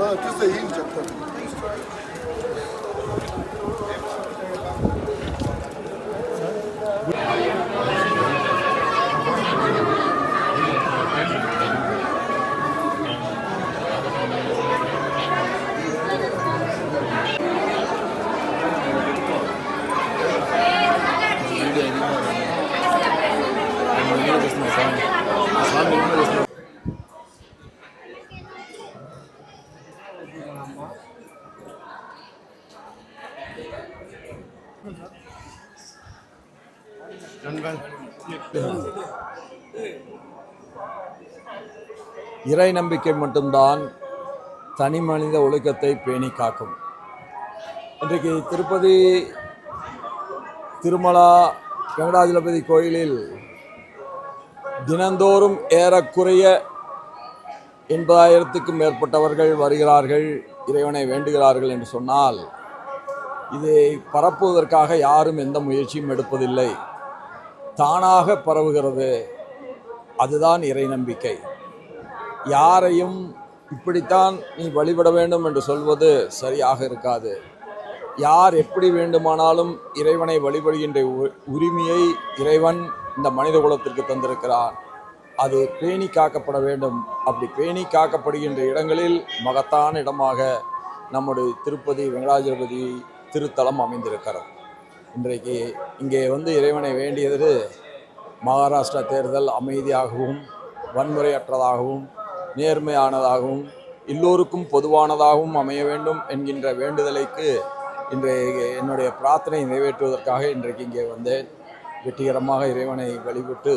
This is a chapter. இறை நம்பிக்கை மட்டும்தான் தனி மனித ஒழுக்கத்தை பேணி காக்கும். இன்றைக்கு திருப்பதி திருமலா வெங்கடாஜலபதி கோயிலில் தினந்தோறும் ஏறக்குறைய 80,000க்கும் மேற்பட்டவர்கள் வருகிறார்கள், இறைவனை வேண்டுகிறார்கள் என்று சொன்னால், இதை பரப்புவதற்காக யாரும் எந்த முயற்சியும் எடுப்பதில்லை. தானாக பரவுகிறது. அதுதான் இறை நம்பிக்கை. யாரையும் இப்படித்தான் நீ வழிபட வேண்டும் என்று சொல்வது சரியாக இருக்காது. யார் எப்படி வேண்டுமானாலும் இறைவனை வழிபடுகின்ற உரிமையை இறைவன் இந்த மனித குலத்திற்கு தந்திருக்கிறார். அது பேணி காக்கப்பட வேண்டும். அப்படி பேணி காக்கப்படுகின்ற இடங்களில் மகத்தான இடமாக நம்முடைய திருப்பதி வெங்கடாஜலபதி திருத்தலம் அமைந்திருக்கிறது. இன்றைக்கு இங்கே இறைவனை வேண்டியது மகாராஷ்டிரா தேர்தல் அமைதியாகவும் வன்முறையற்றதாகவும் நேர்மையானதாகவும் எல்லோருக்கும் பொதுவானதாகவும் அமைய வேண்டும் என்கின்ற வேண்டுதலைக்கு இன்றைய என்னுடைய பிரார்த்தனை நிறைவேற்றுவதற்காக இன்றைக்கு இங்கே வந்தேன். வெற்றிகரமாக இறைவனை வழிபட்டு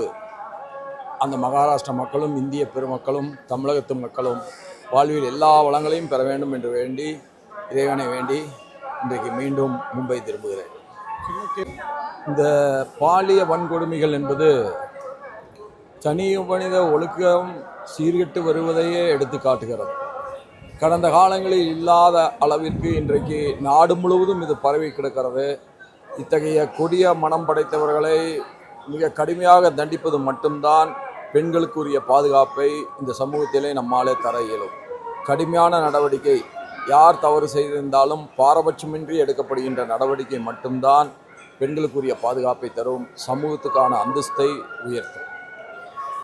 அந்த மகாராஷ்டிரா மக்களும் இந்திய பெருமக்களும் தமிழகத்து மக்களும் வாழ்வில் எல்லா வளங்களையும் பெற வேண்டும் என்று வேண்டி இறைவனை வேண்டி இன்றைக்கு மீண்டும் மும்பை திரும்புகிறேன். இந்த பாலிய வன்கொடுமைகள் என்பது தனி மனித ஒழுக்கம் சீர்கெட்டு வருவதையே எடுத்து காட்டுகிறது. கடந்த காலங்களில் இல்லாத அளவிற்கு இன்றைக்கு நாடு முழுவதும் இது பரவி கிடக்கிறது. இத்தகைய கொடிய மனம் படைத்தவர்களை மிக கடுமையாக தண்டிப்பது மட்டும்தான் பெண்களுக்குரிய பாதுகாப்பை இந்த சமூகத்திலே நம்மாலே தர இயலும். கடுமையான நடவடிக்கை, யார் தவறு செய்திருந்தாலும் பாரபட்சமின்றி எடுக்கப்படுகின்ற நடவடிக்கை மட்டும்தான் பெண்களுக்குரிய பாதுகாப்பை தரும், சமூகத்துக்கான அந்தஸ்தை உயர்த்தும்.